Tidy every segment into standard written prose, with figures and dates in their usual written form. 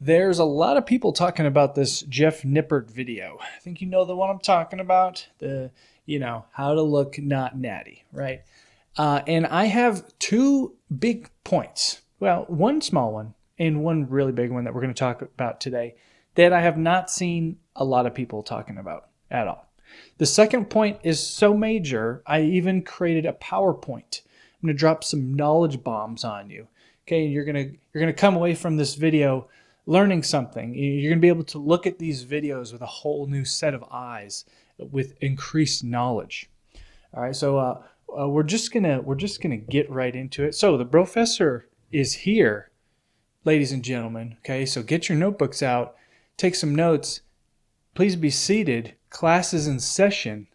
There's a lot of people talking about this Jeff Nippard video. I think you know the one I'm talking about. How to look not natty, right? And I have two big points. Well, one small one and one really big one that we're going to talk about today that I have not seen a lot of people talking about at all. The second point is so major, I even created a PowerPoint. I'm going to drop some knowledge bombs on you. Okay, you're going to come away from this video learning something. You're going to be able to look at these videos with a whole new set of eyes with increased knowledge. All right, so we're just gonna get right into it. So the professor is here, ladies and gentlemen. Okay, so get your notebooks out, take some notes. Please be seated. Class is in session.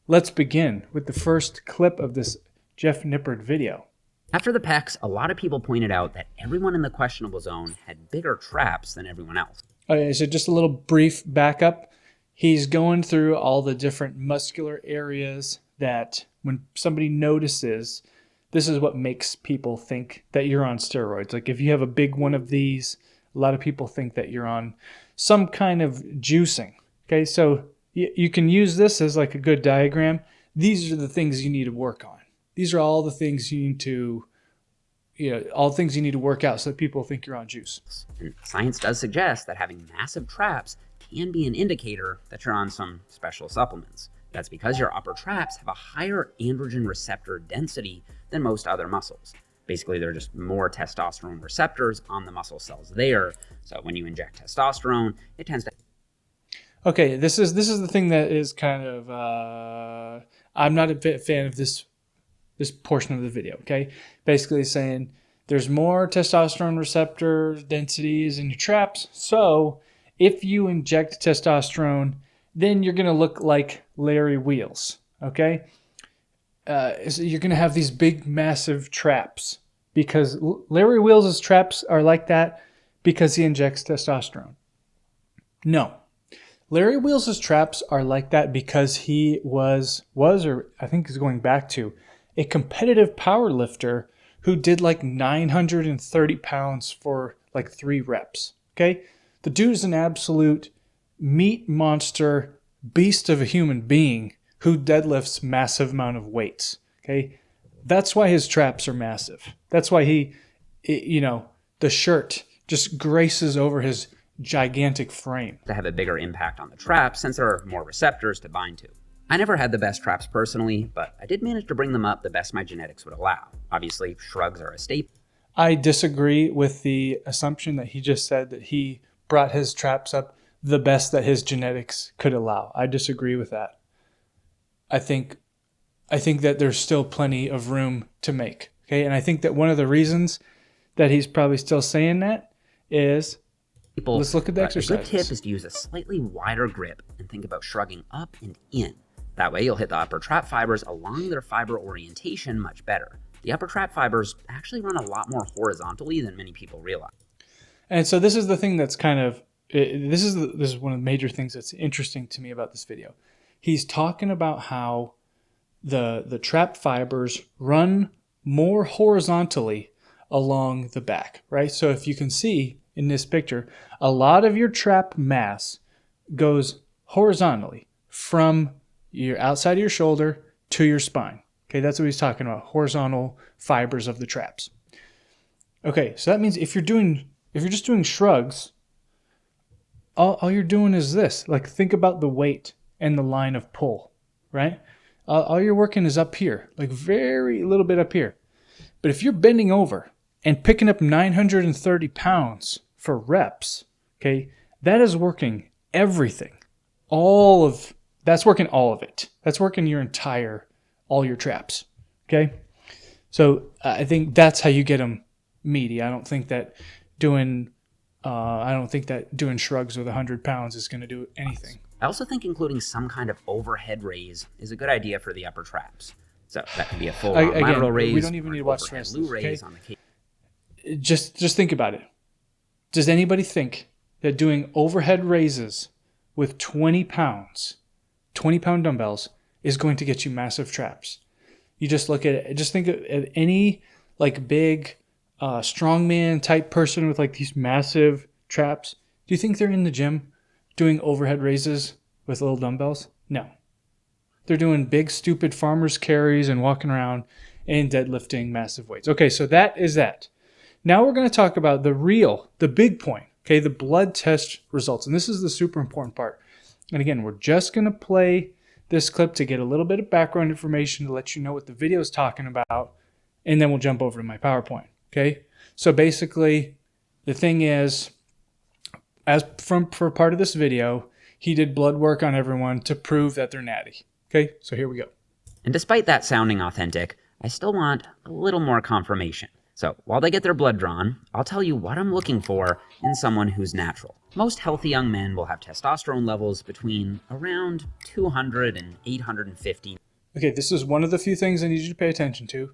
Let's begin with the first clip of this Jeff Nippard video. After the pecs, a lot of people pointed out that everyone in the questionable zone had bigger traps than everyone else. Okay, so just a little brief backup. He's going through all the different muscular areas that when somebody notices, this is what makes people think that you're on steroids. Like if you have a big one of these, a lot of people think that you're on some kind of juicing. Okay, so you can use this as like a good diagram. These are the things you need to work on. These are all the things you need to, all the things you need to work out so that people think you're on juice. And science does suggest that having massive traps can be an indicator that you're on some special supplements. That's because your upper traps have a higher androgen receptor density than most other muscles. Basically, there are just more testosterone receptors on the muscle cells there. So when you inject testosterone, it tends to... Okay, this is the thing that is kind of... I'm not a fan of this portion of the video, okay? Basically saying there's more testosterone receptor densities in your traps, so if you inject testosterone, then you're going to look like Larry Wheels, okay? So you're going to have these big, massive traps because Larry Wheels' traps are like that because he injects testosterone. No. Larry Wheels' traps are like that because he was or I think is going back to a competitive power lifter who did like 930 pounds for like 3 reps, okay? The dude is an absolute meat monster, beast of a human being who deadlifts massive amount of weights, okay? That's why his traps are massive. That's why the shirt just graces over his gigantic frame. To have a bigger impact on the traps since there are more receptors to bind to. I never had the best traps personally, but I did manage to bring them up the best my genetics would allow. Obviously, shrugs are a staple. I disagree with the assumption that he just said that he brought his traps up the best that his genetics could allow. I disagree with that. I think that there's still plenty of room to make. Okay, and I think that one of the reasons that he's probably still saying that is let's look at the exercises. A good tip is to use a slightly wider grip and think about shrugging up and in. That way you'll hit the upper trap fibers along their fiber orientation much better. The upper trap fibers actually run a lot more horizontally than many people realize. And so this is the thing that's kind of, this is one of the major things that's interesting to me about this video. He's talking about how the trap fibers run more horizontally along the back, right? So if you can see in this picture, a lot of your trap mass goes horizontally from your outside of your shoulder to your spine. Okay, that's what he's talking about, horizontal fibers of the traps. Okay, so that means if you're just doing shrugs, all you're doing is this. Like think about the weight and the line of pull, right? All you're working is up here, like very little bit up here. But if you're bending over and picking up 930 pounds for reps, okay, that is working everything. That's working all of it. That's working all your traps, okay? So I think that's how you get them meaty. I don't think that doing shrugs with 100 pounds is going to do anything. I also think including some kind of overhead raise is a good idea for the upper traps. So that could be a full lateral raise. We don't even need to watch overhead this, loo okay? raise on the case. Just think about it. Does anybody think that doing overhead raises with 20-pound dumbbells is going to get you massive traps? You just look at it. Just think at any like big strongman type person with like these massive traps, do you think they're in the gym doing overhead raises with little dumbbells? No. They're doing big, stupid farmer's carries and walking around and deadlifting massive weights. Okay, so that is that. Now we're going to talk about the big point, okay, the blood test results. And this is the super important part. And again, we're just going to play this clip to get a little bit of background information to let you know what the video is talking about, and then we'll jump over to my PowerPoint, okay? So basically, the thing is, for part of this video, he did blood work on everyone to prove that they're natty. Okay, so here we go. And despite that sounding authentic, I still want a little more confirmation. So while they get their blood drawn, I'll tell you what I'm looking for in someone who's natural. Most healthy young men will have testosterone levels between around 200 and 850. Okay, this is one of the few things I need you to pay attention to.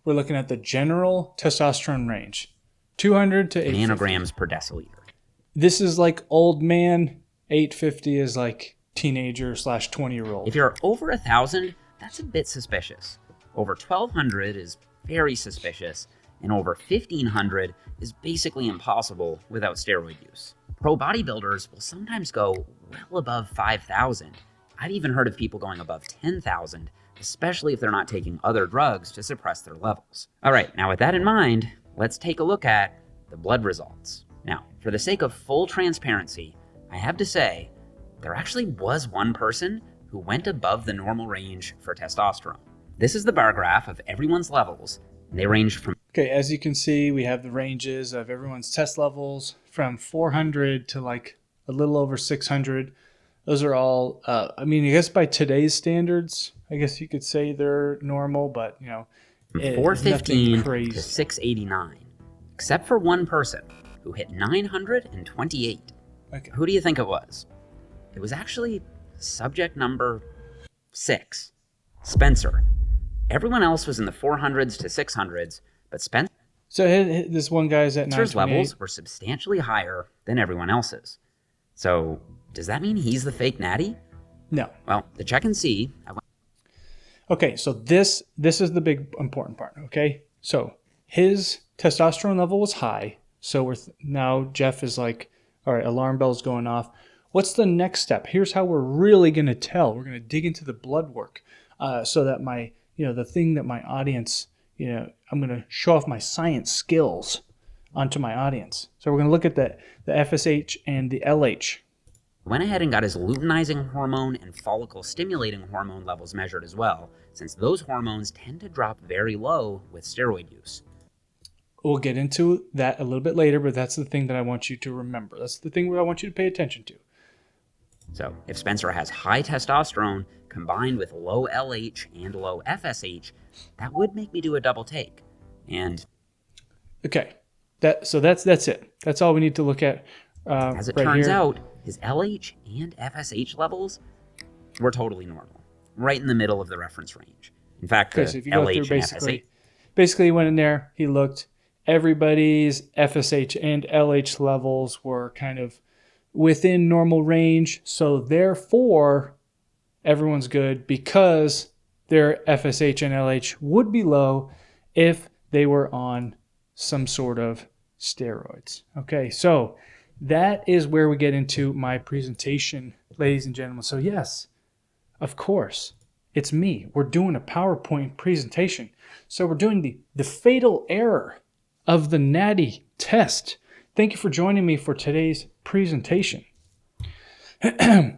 We're looking at the general testosterone range, 200 to 850. Nanograms per deciliter. This is like old man, 850 is like teenager / 20-year-old. If you're over 1,000, that's a bit suspicious. Over 1,200 is very suspicious, and over 1,500 is basically impossible without steroid use. Pro bodybuilders will sometimes go well above 5,000. I've even heard of people going above 10,000, especially if they're not taking other drugs to suppress their levels. All right, now with that in mind, let's take a look at the blood results. Now, for the sake of full transparency, I have to say, there actually was one person who went above the normal range for testosterone. This is the bar graph of everyone's levels, and they range from... Okay, as you can see, we have the ranges of everyone's test levels from 400 to like a little over 600. Those are all, I guess by today's standards, I guess you could say they're normal, but, you know, from 415 to 689, except for one person who hit 928. Okay. Who do you think it was? It was actually subject number 6, Spencer. Everyone else was in the 400s to 600s, but Spencer's So this one guy's at 928. levels were substantially higher than everyone else's. So does that mean he's the fake natty? No. Well, to check and see, Okay, so this is the big important part, okay? So his testosterone level was high, so now Jeff is like, all right, alarm bell's going off. What's the next step? Here's how we're really going to tell. We're going to dig into the blood work so that the thing that my audience, I'm going to show off my science skills onto my audience. So we're going to look at the FSH and the LH. went ahead and got his luteinizing hormone and follicle stimulating hormone levels measured as well, since those hormones tend to drop very low with steroid use. We'll get into that a little bit later, but that's the thing that I want you to remember. That's the thing where I want you to pay attention to. So if Spencer has high testosterone combined with low LH and low FSH, that would make me do a double take. And okay, that's it. That's all we need to look at. As it right turns here. out, his LH and FSH levels were totally normal, right in the middle of the reference range. In fact, Okay, the so if you go LH through and FSH. basically he went in there, he looked, everybody's FSH and LH levels were kind of within normal range, so therefore everyone's good because their FSH and LH would be low if they were on some sort of steroids. Okay, so that is where we get into my presentation, ladies and gentlemen. So yes, of course, it's me. We're doing a PowerPoint presentation. So we're doing the fatal error of the natty test. Thank you for joining me for today's presentation. The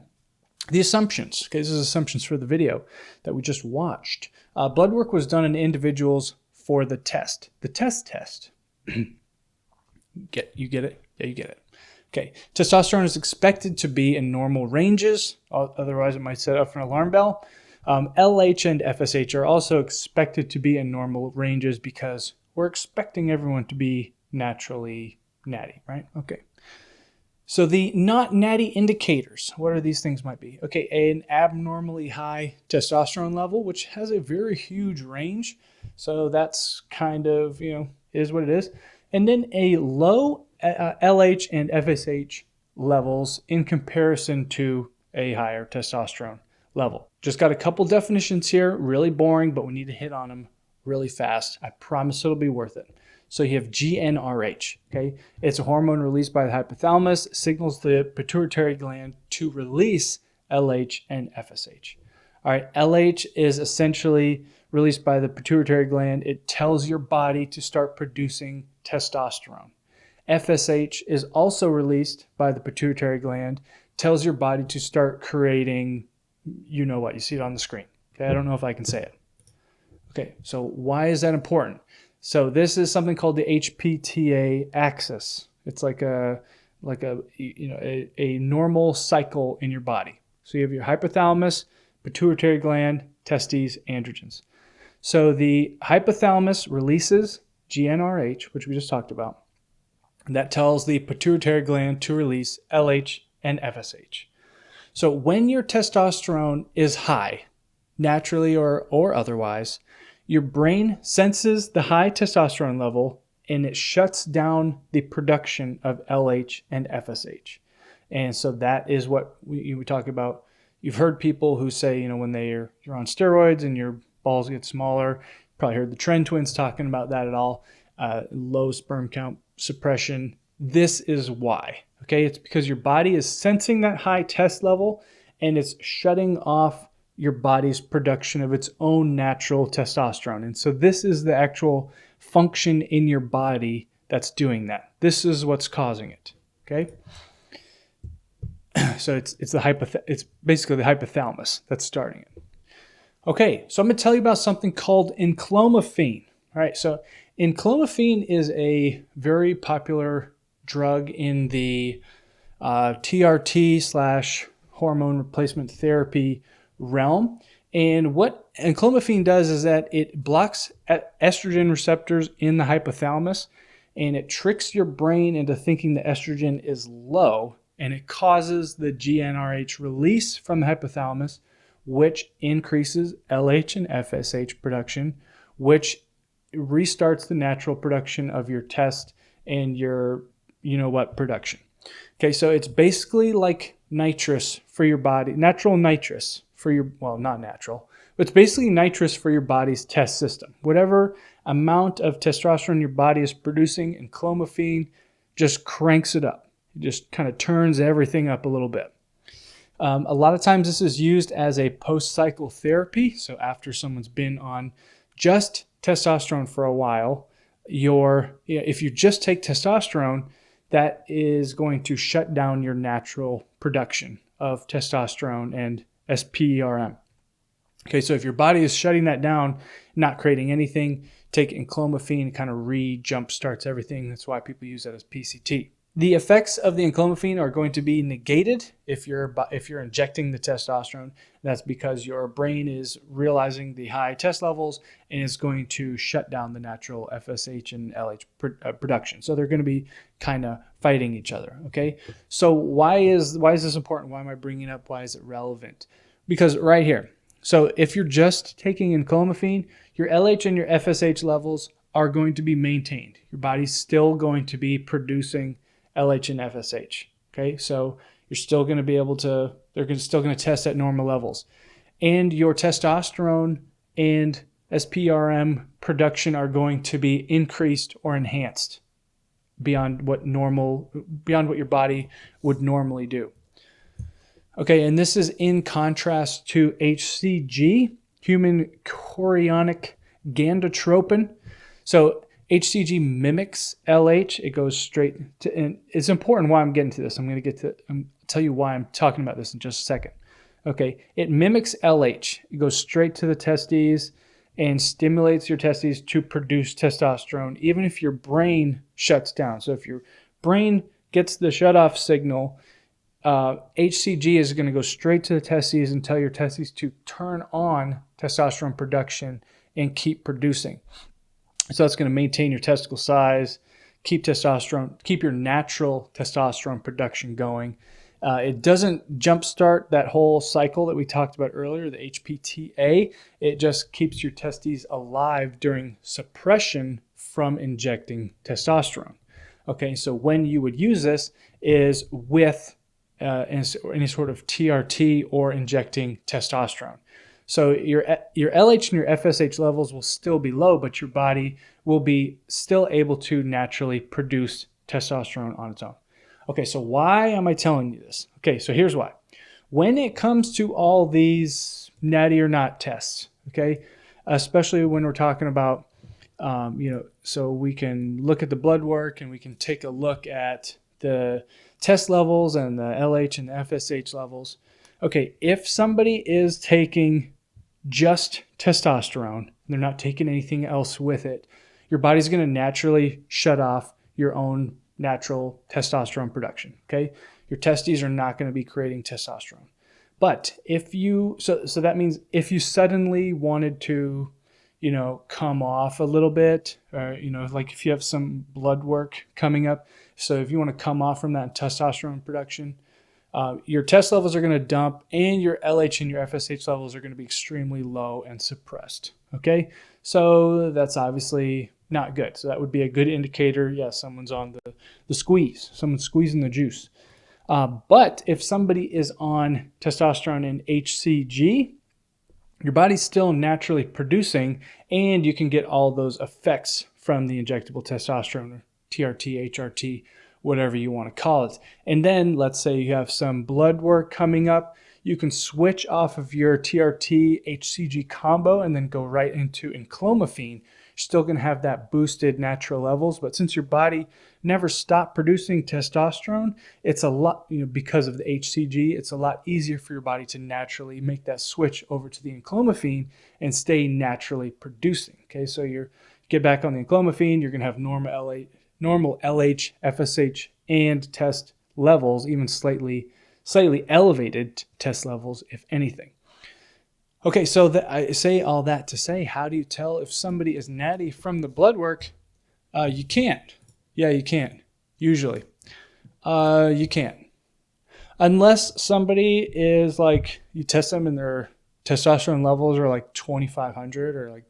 assumptions. Okay, this is assumptions for the video that we just watched. Blood work was done in individuals for the test. The test. You get it? Yeah, you get it. Okay, testosterone is expected to be in normal ranges. Otherwise, it might set off an alarm bell. LH and FSH are also expected to be in normal ranges because we're expecting everyone to be naturally natty, right? Okay. So the not natty indicators, what are these things might be? Okay, an abnormally high testosterone level, which has a very huge range. So that's kind of, is what it is. And then a low LH and FSH levels in comparison to a higher testosterone level. Just got a couple definitions here, really boring, but we need to hit on them really fast. I promise it'll be worth it. So you have GnRH, okay? It's a hormone released by the hypothalamus, signals the pituitary gland to release LH and FSH. All right, LH is essentially released by the pituitary gland. It tells your body to start producing testosterone. FSH is also released by the pituitary gland, tells your body to start creating, you know what, you see it on the screen. Okay, I don't know if I can say it. Okay, so why is that important? So this is something called the HPTA axis. It's like a normal cycle in your body. So you have your hypothalamus, pituitary gland, testes, androgens. So the hypothalamus releases GnRH, which we just talked about. That tells the pituitary gland to release LH and FSH. So when your testosterone is high, naturally or otherwise, your brain senses the high testosterone level and it shuts down the production of LH and FSH. And so that is what we talk about. You've heard people who say, when you're on steroids and your balls get smaller. Probably heard the Trend Twins talking about that at all. Low sperm count suppression. This is why. Okay, it's because your body is sensing that high test level and it's shutting off your body's production of its own natural testosterone. And so this is the actual function in your body that's doing that. This is what's causing it. Okay. So it's basically the hypothalamus that's starting it. Okay, so I'm going to tell you about something called enclomiphene. All right, so enclomiphene is a very popular drug in the TRT / hormone replacement therapy realm. And what enclomiphene does is that it blocks estrogen receptors in the hypothalamus, and it tricks your brain into thinking the estrogen is low, and it causes the GnRH release from the hypothalamus, which increases LH and FSH production, which restarts the natural production of your test and your production. Okay, so it's basically like nitrous for your body, natural nitrous for your, well, not natural, but it's basically nitrous for your body's test system. Whatever amount of testosterone your body is producing, enclomiphene just cranks it up. It just kind of turns everything up a little bit. A lot of times this is used as a post-cycle therapy. So after someone's been on just testosterone for a while, if you just take testosterone, that is going to shut down your natural production of testosterone and SPERM. Okay, so if your body is shutting that down, not creating anything, take enclomiphene, it kind of jump starts everything. That's why people use that as PCT. The effects of the enclomiphene are going to be negated if you're injecting the testosterone. That's because your brain is realizing the high test levels and is going to shut down the natural FSH and LH production. So they're going to be kind of fighting each other. Okay. So why is this important? Why am I bringing it up? Why is it relevant? Because right here. So if you're just taking enclomiphene, your LH and your FSH levels are going to be maintained. Your body's still going to be producing LH and FSH. Okay, so you're still going to be able to, still going to test at normal levels. And your testosterone and SPRM production are going to be increased or enhanced beyond what your body would normally do. Okay, and this is in contrast to HCG, human chorionic gonadotropin. So HCG mimics LH. It goes straight to, and it's important why I'm getting to this. I'm going to tell you why I'm talking about this in just a second. Okay, it mimics LH. It goes straight to the testes and stimulates your testes to produce testosterone, even if your brain shuts down. So if your brain gets the shut-off signal, HCG is going to go straight to the testes and tell your testes to turn on testosterone production and keep producing. So that's going to maintain your testicle size, keep your natural testosterone production going. It doesn't jumpstart that whole cycle that we talked about earlier, the HPTA. It just keeps your testes alive during suppression from injecting testosterone. Okay, so when you would use this is with any sort of TRT or injecting testosterone. So your LH and your FSH levels will still be low, but your body will be still able to naturally produce testosterone on its own. Okay, so why am I telling you this? Okay, so here's why. When it comes to all these natty or not tests, okay, especially when we're talking about, so we can look at the blood work and we can take a look at the test levels and the LH and the FSH levels. Okay, if somebody is taking just testosterone, they're not taking anything else with it, your body's going to naturally shut off your own natural testosterone production, okay? Your testes are not going to be creating testosterone. But if you, so that means if you suddenly wanted to, come off a little bit, or, like if you have some blood work coming up, so if you want to come off from that testosterone production, your test levels are going to dump and your LH and your FSH levels are going to be extremely low and suppressed, okay? So that's obviously not good. So that would be a good indicator, yeah, someone's on the squeeze, someone's squeezing the juice. But if somebody is on testosterone and HCG, your body's still naturally producing, and you can get all those effects from the injectable testosterone, or TRT, HRT, whatever you want to call it. And then let's say you have some blood work coming up, you can switch off of your TRT HCG combo and then go right into enclomiphene. You're still going to have that boosted natural levels, but since your body never stopped producing testosterone, it's a lot, because of the HCG, it's a lot easier for your body to naturally make that switch over to the enclomiphene and stay naturally producing. Okay, so you get back on the enclomiphene, you're going to have normal LH, FSH, and test levels, even slightly elevated test levels, if anything. Okay, so I say all that to say, how do you tell if somebody is natty from the blood work? You can't. Yeah, you can. Usually. You can't. Unless somebody is like, you test them and their testosterone levels are like 2,500 or like,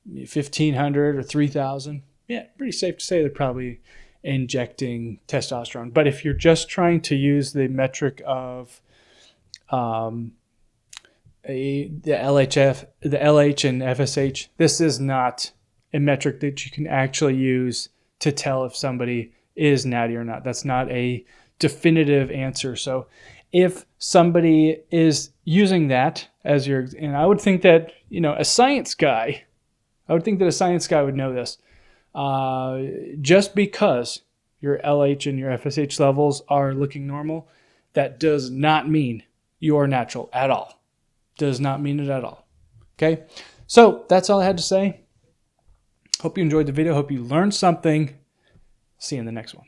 1,500 or 3,000. Yeah, pretty safe to say they're probably injecting testosterone. But if you're just trying to use the metric of the LH and FSH, this is not a metric that you can actually use to tell if somebody is natty or not. That's not a definitive answer. So if somebody is using that as your, and I would think that, a science guy would know this. Just because your LH and your FSH levels are looking normal, that does not mean you are natural at all. Does not mean it at all. Okay, so that's all I had to say. Hope you enjoyed the video. Hope you learned something. See you in the next one.